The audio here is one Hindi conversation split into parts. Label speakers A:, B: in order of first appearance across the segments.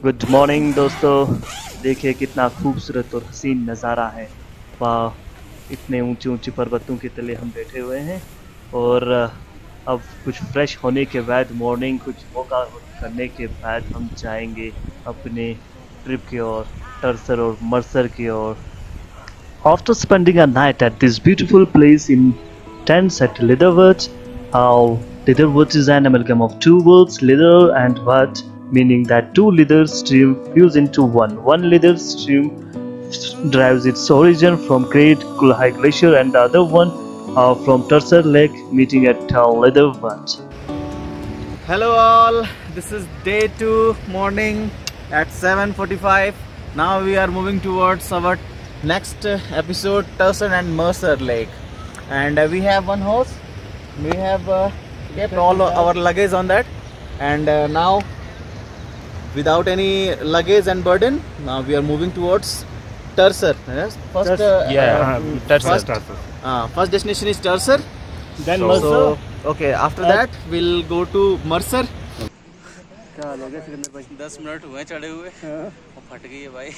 A: गुड मॉर्निंग दोस्तों, देखिए कितना खूबसूरत और हसीन नज़ारा है। वाह, इतने ऊंचे ऊंचे पर्वतों के तले हम बैठे हुए हैं और अब कुछ फ्रेश होने के बाद, मॉर्निंग कुछ वर्कआउट करने के बाद हम जाएंगे अपने ट्रिप की ओर, टर्सर और मर्सर की ओर। After spending a night at this beautiful place in tents at Leatherwood, Leatherwood is an amalgam of two words, leather and wood, meaning that two leather streams fuse into one. One leather stream derives its origin from Great Kulhai Glacier and the other one from Tursar Lake, meeting at Leatherwood.
B: Hello all, this is day 2 morning at 7:45. Now we are moving towards our next episode, Tursar and Mercer Lake, and we have one horse. We have kept all our luggage on that, and now without any luggage and burden, now we are moving towards Tursar. Yes? First,
A: Tursar.
B: First destination is Tursar,
A: Then Mercer.
B: So, okay, after that we'll go to Mercer.
A: क्या हाल हो गया सिकंदर भाई?
C: 10 मिनट हुए चढ़े हुए और फट गई है भाई।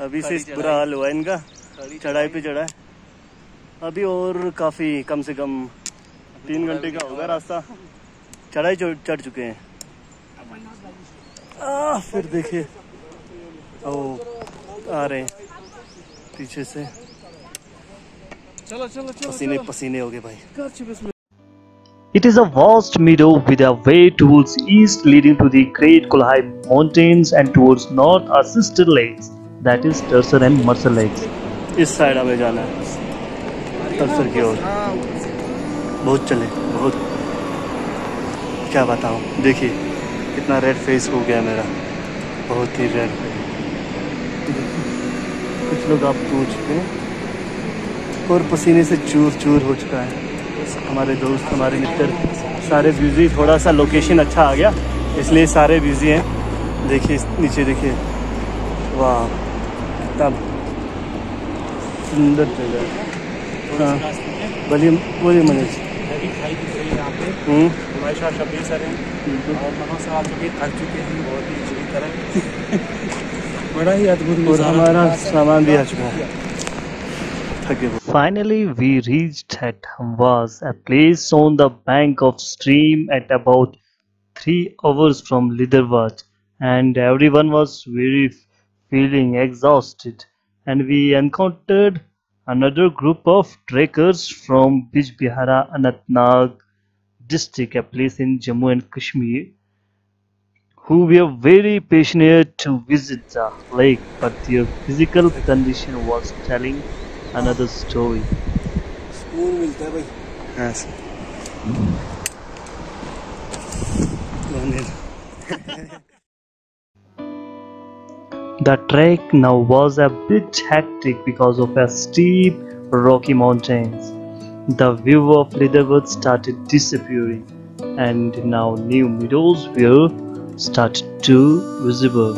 A: अभी से बुरा हाल हुआ इनका, चढ़ाई पे चढ़ा है। अभी और काफ़ी कम से कम 3 घंटे का होगा रास्ता, चढ़ाई चढ़ चुके हैं। फिर देखिए ओ आ रहे हैं पीछे से,
B: चलो चलो चलो
A: पसीने पसीने हो गए भाई। It is a vast meadow with a way towards east leading to the Great Kulhai Mountains and towards north are sister lakes, that is Tursar and Mercer lakes. इस साइड हमें जाना है, टर्सर की ओर। बहुत चले, बहुत, क्या बताऊँ। देखिए कितना रेड फेस हो गया मेरा, बहुत ही रेड। कुछ लोग आप पूछ चुके हैं और पसीने से चूर चूर हो चुका है। हमारे दोस्त, हमारे मित्र सारे बिजी, थोड़ा सा लोकेशन अच्छा आ गया इसलिए सारे बिजी हैं। देखिए नीचे देखिए, वाह कितना सुंदर जगह है। हाँ बोलिए बोलिए मनीष।
C: हमारे साथ शबीर सर हैं और मनोज सर आ चुके, थक चुके हैं बहुत ही बुरी तरह। बड़ा ही अद्भुत,
A: और हमारा सामान भी आ चुका है। Finally, we reached at Hamwas, a place on the bank of stream at about 3 hours from Leatherwood, and everyone was very feeling exhausted. And we encountered another group of trekkers from Bijbihara, Anantnag district, a place in Jammu and Kashmir, who were very passionate to visit the lake, but their physical condition was telling another story.
B: सुकून मिलता है भाई।
A: Yes. The trek now was a bit hectic because of a steep, rocky mountains. The view of Leatherwood started disappearing, and now new meadows were started to visible.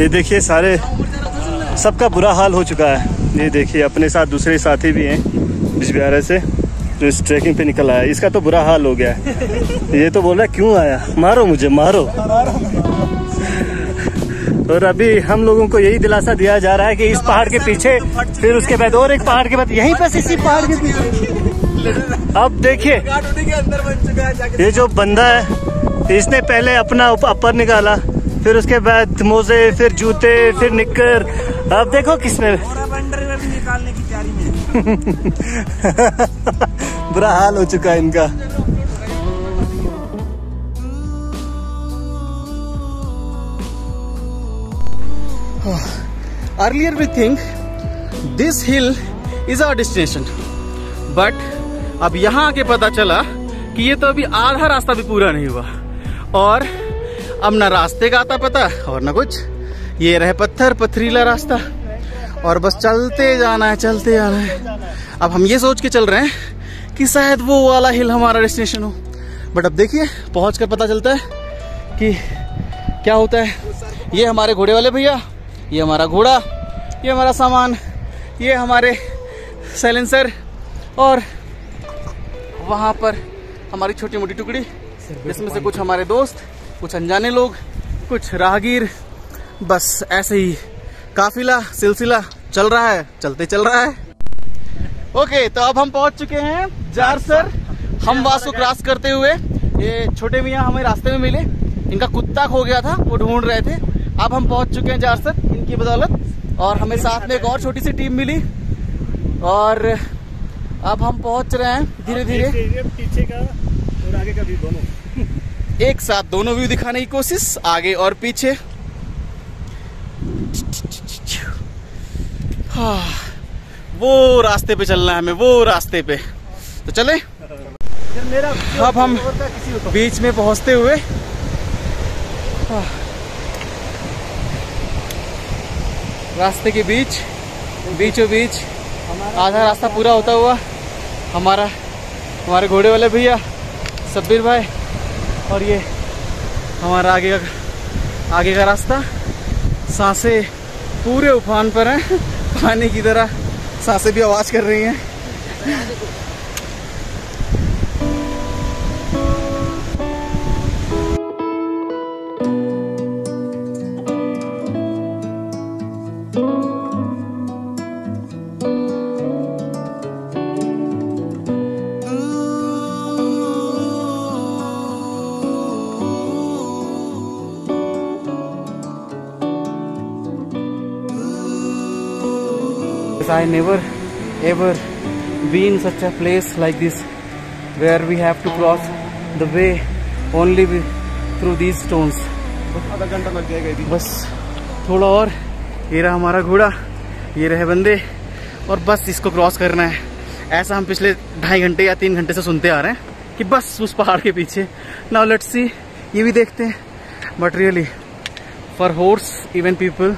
A: ये देखिए सारे, सबका बुरा हाल हो चुका है। ये देखिए अपने साथ दूसरे साथी भी हैं बिजबिहारा से जो इस ट्रैकिंग पे निकल आया, इसका तो बुरा हाल हो गया है। ये तो बोल रहा है क्यों आया, मारो मुझे मारो। और अभी हम लोगों को यही दिलासा दिया जा रहा है कि इस पहाड़ के पीछे, फिर उसके बाद और एक पहाड़ के बाद, यहीं पर इसी पहाड़ के पीछे। अब देखिए ये जो बंदा है, इसने पहले अपना अपर निकाला, फिर उसके बाद मोजे, फिर जूते, फिर निक्कर। अब देखो किसने भी निकालने की तैयारी में। बुरा हाल हो चुका है इनका।
B: Earlier we think this hill is our destination, but अब यहाँ आके पता चला कि ये तो अभी आधा रास्ता भी पूरा नहीं हुआ और अब ना रास्ते का आता पता और ना कुछ। ये रहे पत्थर, पथरीला रास्ता, और बस चलते जाना है, चलते जाना है। अब हम ये सोच के चल रहे हैं कि शायद वो वाला हिल हमारा डेस्टिनेशन हो, बट अब देखिए पहुंच कर पता चलता है कि क्या होता है। ये हमारे घोड़े वाले भैया, ये हमारा घोड़ा, ये हमारा सामान, ये हमारे साइलेंसर, और वहाँ पर हमारी छोटी मोटी टुकड़ी, जिसमें से कुछ हमारे दोस्त, कुछ अनजाने लोग, कुछ राहगीर। बस ऐसे ही काफिला सिलसिला चल रहा है, चलते चल रहा है। ओके, तो अब हम पहुंच चुके हैं जारसर। हम वास को क्रॉस करते हुए ये छोटे मियाँ हमें रास्ते में मिले, इनका कुत्ता खो गया था, वो ढूंढ रहे थे। अब हम पहुंच चुके हैं जारसर इनकी बदौलत, और हमें साथ में एक और छोटी सी टीम मिली, और अब हम पहुंच रहे हैं धीरे धीरे।
A: पीछे का और आगे का व्यू दोनों
B: एक साथ दोनों व्यू दिखाने की कोशिश, आगे और पीछे। हाँ, वो रास्ते पे चलना है हमें, वो रास्ते पे। तो चले। अब हम बीच में पहुंचते हुए रास्ते के बीचों बीच आधा रास्ता पूरा होता हुआ हमारे घोड़े वाले भैया सब्बीर भाई, और ये हमारा आगे का रास्ता। सांसें पूरे उफान पर हैं, पानी की तरह सांसें भी आवाज कर रही हैं। I never ever been such a place like this where we have to cross the way only through these stones.
C: आधा घंटा लग जाएगा।
B: बस थोड़ा और, ये रहा हमारा घोड़ा, ये रहे बंदे, और बस इसको क्रॉस करना है। ऐसा हम पिछले 2.5 घंटे या 3 घंटे से सुनते आ रहे हैं कि बस उस पहाड़ के पीछे। नाउ लेट्स सी, ये भी देखते हैं। But really for horse even people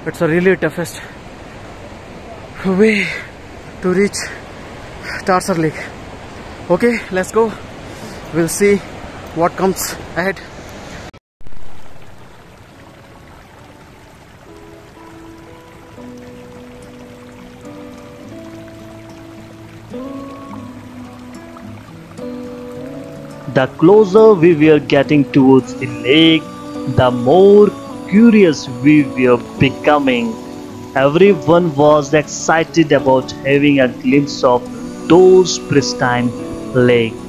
B: it's a really toughest way to reach Tarsar Lake. Okay, let's go. We'll see what comes ahead.
A: The closer we were getting towards the lake, the more curious we were becoming. Everyone was excited about having a glimpse of those pristine lakes.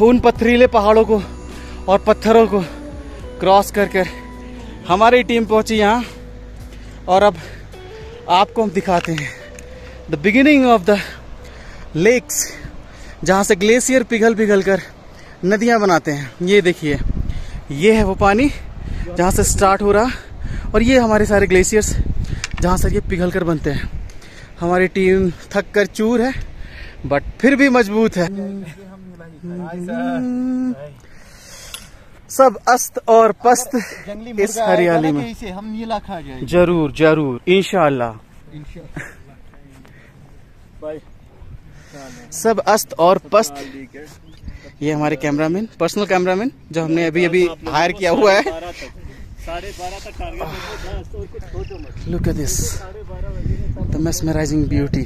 B: उन पथरीले पहाड़ों को और पत्थरों को क्रॉस कर कर हमारी टीम पहुंची यहाँ, और अब आपको हम दिखाते हैं the beginning of the lakes, जहाँ से ग्लेशियर पिघल कर नदियाँ बनाते हैं। ये देखिए, ये है वो पानी जहाँ से स्टार्ट हो रहा, और ये हमारे सारे ग्लेशियर्स जहाँ से ये पिघल कर बनते हैं। हमारी टीम थक कर चूर है, बट फिर भी मजबूत है। सब अस्त और पस्त इस हरियाली में।
C: हम नीला खा जाएंगे।
B: जरूर जरूर, इंशाअल्लाह।
C: बाय।
B: सब अस्त और पस्त। ये हमारे कैमरामैन, पर्सनल कैमरामैन जो हमने अभी अभी हायर किया हुआ है।
A: 12:30 तक target.
B: Look at this the mesmerizing beauty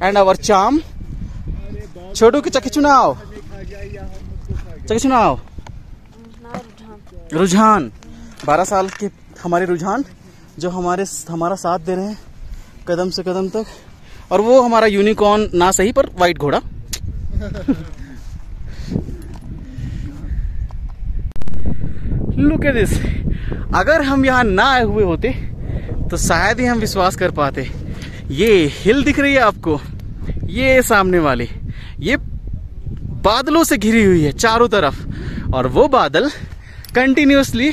B: and our charm. छोटू के चक्की चुनाव, चक्की चुनाव रुझान, 12 साल के हमारे रुझान जो हमारा साथ दे रहे हैं कदम से कदम तक। और वो हमारा यूनिकॉर्न ना सही पर वाइट घोड़ा। Look at this. अगर हम यहाँ ना आए हुए होते तो शायद ही हम विश्वास कर पाते। ये हिल दिख रही है आपको, ये सामने वाली, ये बादलों से घिरी हुई है चारों तरफ। और वो बादल कंटिन्यूसली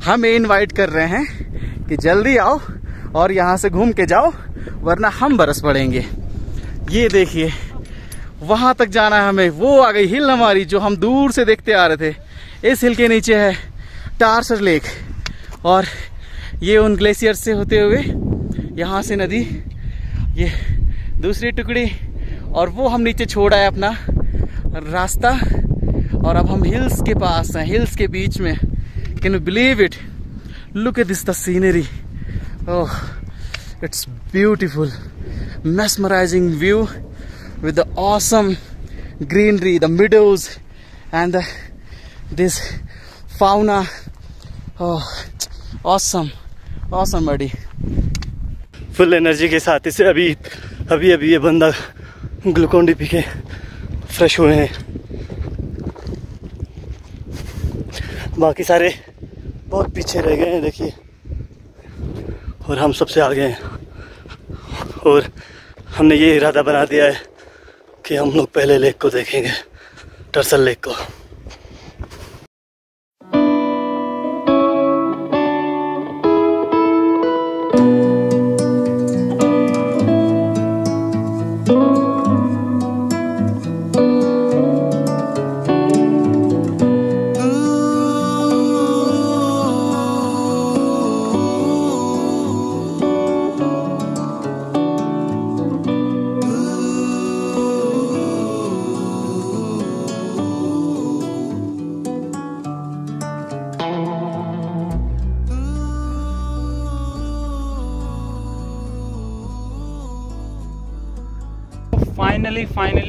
B: हमें इनवाइट कर रहे हैं कि जल्दी आओ और यहाँ से घूम के जाओ वरना हम बरस पड़ेंगे। ये देखिए वहां तक जाना है हमें। वो आ गई हिल हमारी जो हम दूर से देखते आ रहे थे। इस हिल के नीचे है टार्सर लेक और ये उन ग्लेशियर से होते हुए यहाँ से नदी, ये दूसरी टुकड़ी, और वो हम नीचे छोड़ा है अपना रास्ता। और अब हम हिल्स के पास हैं, हिल्स के बीच में। Can you believe it? Look at this the scenery. Oh, it's beautiful, mesmerizing view with the awesome greenery, the meadows and this fauna. Oh, awesome buddy.
A: Full energy के साथ इसे अभी ये बंदा ग्लूकोन डी पी के फ्रेश हुए हैं। बाकी सारे बहुत पीछे रह गए हैं देखिए, और हम सबसे आगे हैं। और हमने ये इरादा बना दिया है कि हम लोग पहले लेक को देखेंगे, टर्सल लेक को।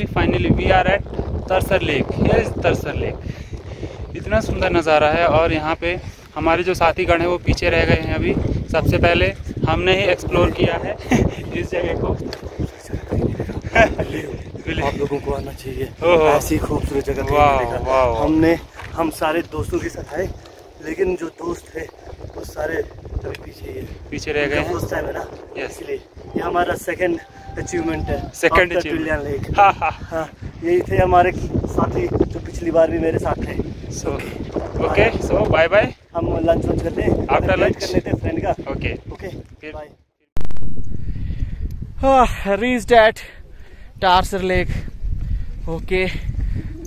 C: Finally we are at Tarsar lake. Here is Tarsar lake. इतना सुंदर नज़ारा है। और यहाँ पे हमारे जो साथीगण हैं वो पीछे रह गए हैं। अभी सबसे पहले हमने ही एक्सप्लोर किया है इस जगह को।
A: आप लोगों को आना चाहिए, ऐसी खूबसूरत जगह। हम सारे दोस्तों के साथ आए, लेकिन जो दोस्त थे वो सारे पीछे रह गए हैं। फर्स्ट टाइम है ना, इसलिए ये हमारा सेकंड अचीवमेंट है।
C: Second achievement
A: lake. हाँ, यही थे हमारे साथी जो पिछली बार भी मेरे साथ थे।
C: Okay, so bye bye.
A: हम लंच करते हैं,
C: आफ्टर लंच
A: कर लेते हैं फ्रेंड का।
C: Okay
A: bye.
B: Reached at Tarsar lake. Okay,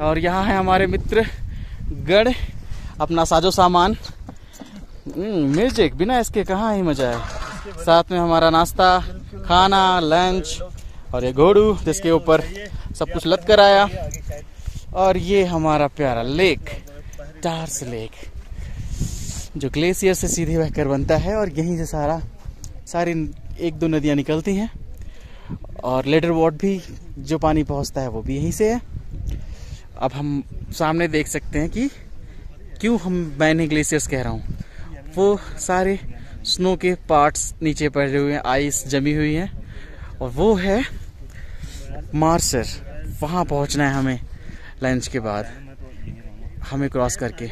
B: और यहाँ है हमारे मित्र गढ़, अपना साजो सामान। म्यूजिक बिना इसके कहाँ ही मजा है। साथ में हमारा नाश्ता, खाना, लंच, और ये घोड़ू जिसके ऊपर सब कुछ लद कर आया। और ये हमारा प्यारा लेक, टार्स लेक, जो ग्लेशियर से सीधे बहकर बनता है। और यहीं से सारी 1-2 नदियाँ निकलती हैं। और लेडर वॉट भी जो पानी पहुँचता है वो भी यहीं से है। अब हम सामने देख सकते हैं कि क्यों मैंने ग्लेशियर्स कह रहा हूँ। वो सारे स्नो के पार्ट्स नीचे पड़े हुए हैं, आइस जमी हुई है। और वो है मार्सर। वहाँ पहुँचना है हमें लंच के बाद, हमें क्रॉस करके।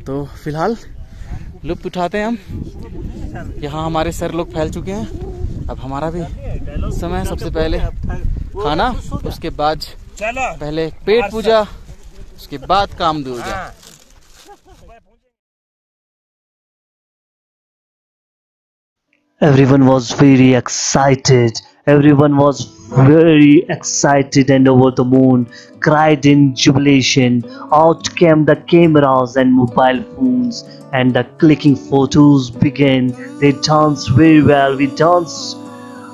B: तो फिलहाल लुत्फ उठाते हैं हम। यहाँ हमारे सर लोग फैल चुके हैं। अब हमारा भी समय है। सबसे पहले खाना, उसके बाद पहले पेट पूजा, उसके बाद काम दूजा।
A: Everyone was very excited. Everyone was very excited and over the moon, cried in jubilation. Out came the cameras and mobile phones, and the clicking photos began. They danced very well. We danced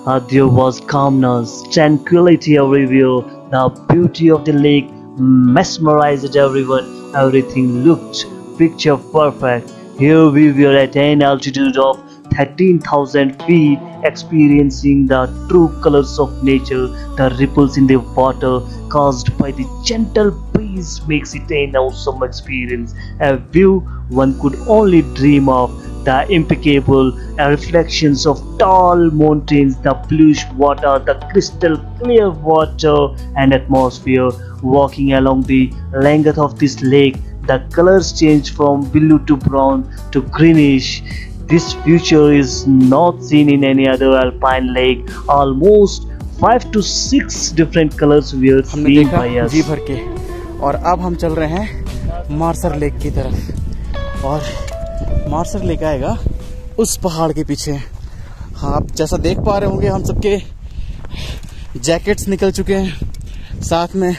A: There was calmness, tranquility everywhere. The beauty of the lake mesmerized everyone. Everything looked picture perfect. Here we were at an altitude of 13,000 feet, experiencing the true colors of nature. The ripples in the water caused by the gentle breeze makes it an awesome experience, a view one could only dream of. The impeccable reflections of tall mountains, the bluish water, the crystal clear water and atmosphere. Walking along the length of this lake, the colors change from blue to brown to greenish. This feature is not seen in any other alpine lake. Almost 5 to 6 different colors were
B: हमने
A: seen
B: देखा
A: by us.
B: जी भर के, और अब हम चल रहे हैं मार्सर लेक की तरफ। और मार्सर लेक आएगा उस पहाड़ के पीछे। हाँ, आप जैसा देख पा रहे होंगे हम सबके जैकेट्स निकल चुके हैं, साथ में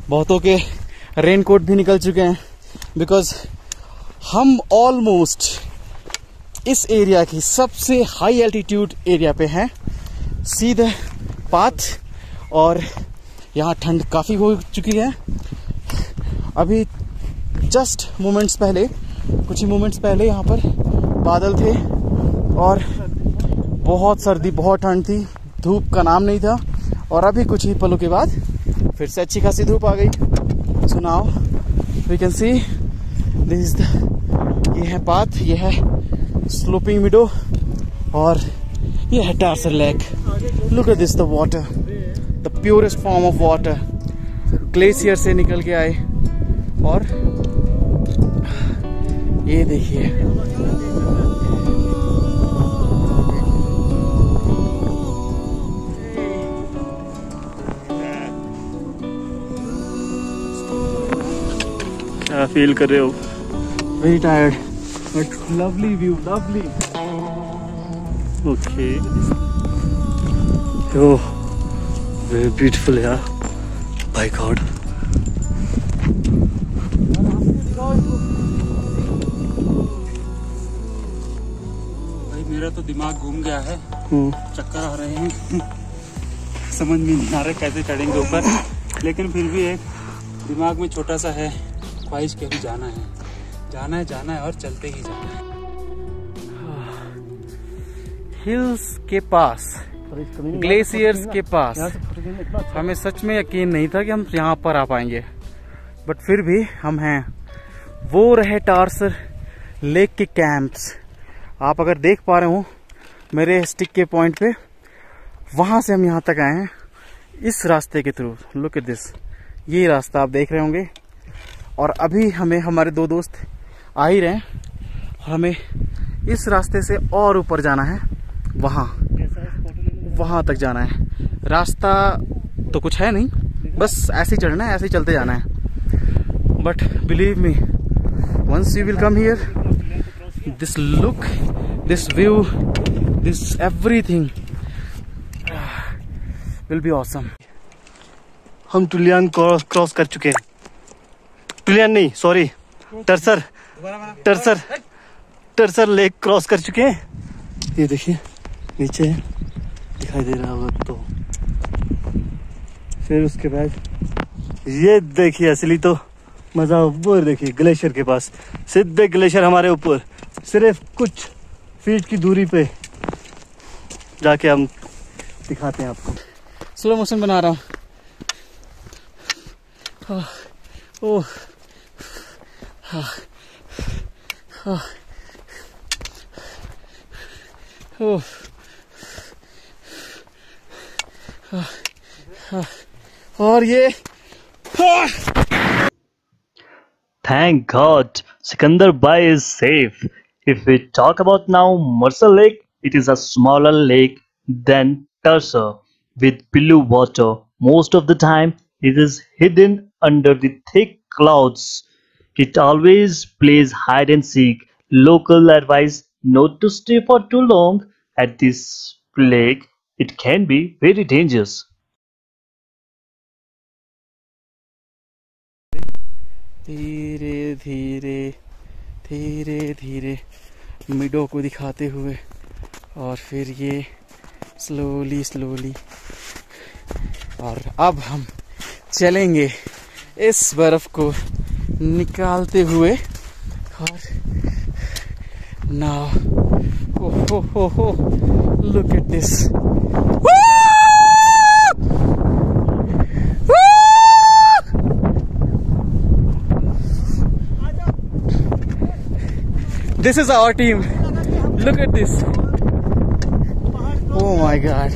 B: बहुतों के रेनकोट भी निकल चुके हैं, बिकॉज हम ऑलमोस्ट इस एरिया की सबसे हाई एल्टीट्यूड एरिया पे हैं, सी द पाथ। और यहाँ ठंड काफ़ी हो चुकी है। अभी जस्ट मोमेंट्स पहले, कुछ ही मोमेंट्स पहले यहाँ पर बादल थे और बहुत सर्दी, बहुत ठंड थी, धूप का नाम नहीं था। और अभी कुछ ही पलों के बाद फिर से अच्छी खासी धूप आ गई। So now we can see this is the, ये है पाथ, ये है स्लोपिंग मीडो और ये है Tarsar lake. Look at this, the water, the purest form of water, glacier से निकल के आए। और ये देखिए,
A: क्या फील कर रहे हो?
B: Very tired but lovely view, lovely.
A: Okay, oh very beautiful यार, बाय गॉड।
C: भाई मेरा तो दिमाग घूम गया है, चक्कर आ रहे हैं, समझ में नहीं आ रहा कैसे चढ़ेंगे ऊपर। लेकिन फिर भी एक दिमाग में छोटा सा है ख्वाहिश कि अभी जाना है, जाना है, जाना है और चलते ही जाना है।
B: हिल्स के पास, ग्लेशियर्स के पास हमें सच में यकीन नहीं था कि हम यहाँ पर आ पाएंगे, बट फिर भी हम हैं। वो रहे टार्सर लेक के कैंप्स। आप अगर देख पा रहे हो मेरे स्टिक के पॉइंट पे, वहाँ से हम यहाँ तक आए हैं इस रास्ते के थ्रू। लुक एट दिस, ये रास्ता आप देख रहे होंगे। और अभी हमें हमारे दो दोस्त आ ही रहे हैं, हमें इस रास्ते से और ऊपर जाना है, वहाँ तक जाना है। रास्ता तो कुछ है नहीं, बस ऐसे ही चढ़ना है, ऐसे ही चलते जाना है। But believe me, once you will come here, this look, this view, this everything will be awesome.
A: हम टुलियान क्रॉस कर चुके हैं। टुलियान नहीं, सॉरी, टर्सर लेक क्रॉस कर चुके हैं। ये देखिए नीचे दिखाई दे रहा होगा तो। फिर उसके बाद ये देखिए असली तो मजा, ऊपर देखिए ग्लेशियर के पास, सीधे ग्लेशियर हमारे ऊपर, सिर्फ कुछ फीट की दूरी पे जाके हम दिखाते हैं आपको।
B: स्लो मोशन बना रहा हूँ। ओह, और ये
A: Thank God, Sikandar Bai is safe. If we talk about now Marsa Lake, it is a smaller lake than Tursa with blue water. Most of the time, it is hidden under the thick clouds. It always plays hide and seek. Local advise not to stay for too long at this lake. It can be very dangerous.
B: धीरे धीरे धीरे धीरे मिडो को दिखाते हुए, और फिर ये स्लोली स्लोली। और अब हम चलेंगे इस बर्फ को निकालते हुए। और नाउ हो look at this. This is our team. Look at this. Oh my God.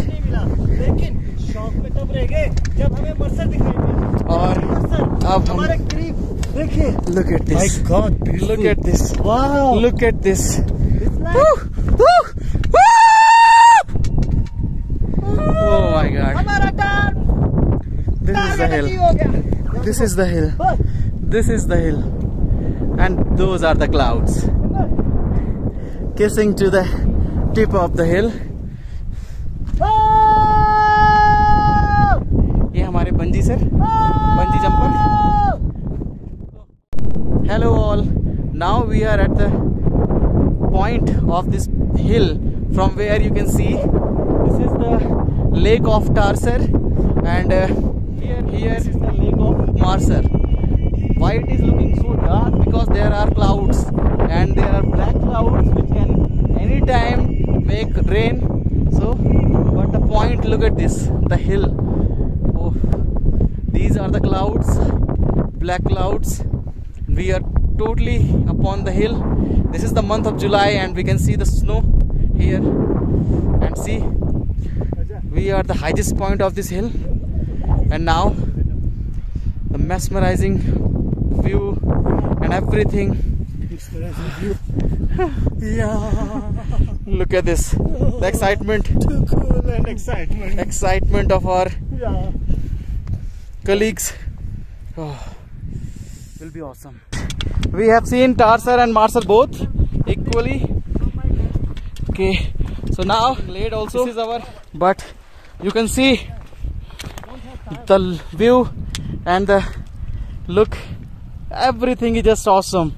A: लेकिन शौक में तब रह गए जब हमें मर्सर दिखाई दिया।
B: और अब हम
A: हमारे करीब देखिए।
B: look at this.
A: My God, beautiful.
B: Look at this.
A: Wow.
B: Look at this.
A: It's like-
B: Oh my God.
A: हमारा time
B: This is the hill.
A: हो गया।
B: This is the hill. This is the hill. And those are the clouds. Kissing to the tip of the hill. ये हमारे bungee sir, bungee jumper. Hello all. Now we are at the point of this hill from where you can see this is the lake of Tarsar, and here is the lake of Marsar. Why it is looking so dark? Because there are clouds, and there are black clouds which can anytime make rain. So, but the point, look at this, the hill. Oh, these are the clouds, black clouds. We are totally upon the hill. This is the month of July, and we can see the snow here. And see, we are the highest point of this hill, and now the mesmerizing view and everything.
A: Yeah.
B: Look at this, the excitement,
A: Too cool and excitement.
B: of our
A: Yeah.
B: colleagues. Oh, will be awesome. We have seen Tarsar and Marsar both equally. Okay, so now Glade also is our, but you can see the view and the look, everything is just awesome.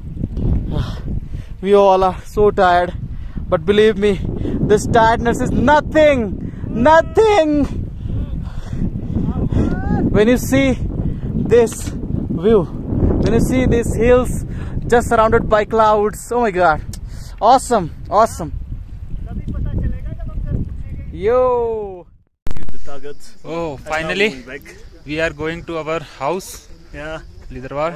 B: We all are so tired, but believe me, this tiredness is nothing when you see this view, when you see these hills just surrounded by clouds. Oh my God, awesome. Yo.
A: The targets.
C: Oh,
A: And now
C: finally
A: moving back.
C: we are going to our house,
A: Yeah.
C: Liderwar,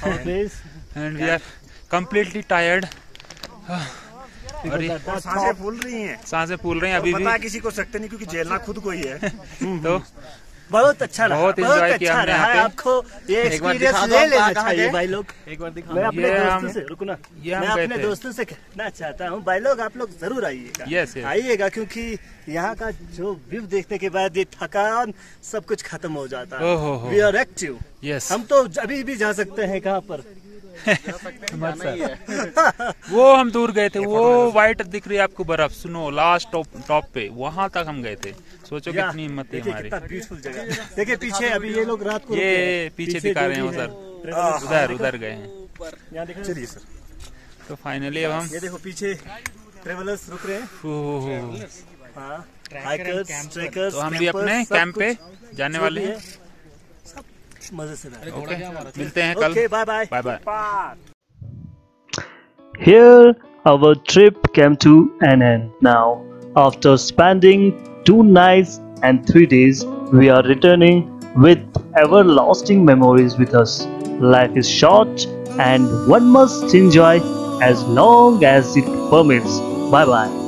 A: Our base.
C: and we are completely tired. और ये
D: और सांसें फूल रही हैं।
C: सांसें फूल रही हैं अभी भी।
D: पता किसी को सकते नहीं क्योंकि झेलना खुद को ही है।
C: तो
A: बहुत अच्छा रहा।
C: बहुत enjoy किया
A: अच्छा
C: हमने
A: रहा
C: यहाँ पे।
A: है। आपको ये
B: एक बार
A: एक्सपीरियंस
B: दिखा दो
A: ले
B: आप
A: लेना
B: कहाँ
A: चाहिए
B: गए?
A: भाई लोग।
B: एक बार दिखा।
A: मैं अपने
C: ये
A: दोस्तों
C: हम-
A: से रुको ना।
C: ये हम
A: मैं
C: गए
A: अपने
C: थे।
A: दोस्तों से कहना चाहता हूँ भाई लोग, आप लोग जरूर आइएगा।
C: Yes, yes.
A: आइएगा, क्योंकि यहाँ का जो व्यू देखने के बाद ये थकान सब कुछ खत्म हो जाता है।
C: ओहो हो।
A: We are active.
C: यस,
A: हम तो अभी भी जा सकते हैं कहाँ पर।
C: वो हम दूर गए थे, वो वाइट दिख रही है आपको बर्फ, स्नो लास्ट टॉप पे, वहां तक हम गए थे। सोचो
A: या,
C: कितनी हिम्मत थी
A: देखिए
C: हमारी।
A: कितना ब्यूटीफुल जगह। देखिए पीछे अभी ये लोग रात को रुके
C: ये
A: हैं।
C: पीछे दिखा
A: जो
C: रहे हैं
A: भी
C: वो
A: है,
C: सर, उधर गए हैं।
A: यहाँ देखो।
D: चलिए सर।
C: तो फाइनली अब हम
A: ये देखो पीछे ट्रेवलर्स रुक रहे हैं।
C: ओहो,
A: हाँ, हाइकर्स, ट्रेकर्स,
C: तो हम भी अपने
A: कैंपर्स, सब
C: कैंप पे
A: कुछ
C: जाने
A: जो
C: वाले
A: भी
C: हैं।
A: है, सब मजे से रहे।
C: ओके, मिलते हैं कल।
A: Okay, bye bye.
C: Bye bye.
A: Here, our trip came to an end. Now, after spending 2 nights and 3 days, we are returning with everlasting memories with us. Life is short and one must enjoy as long as it permits. Bye bye.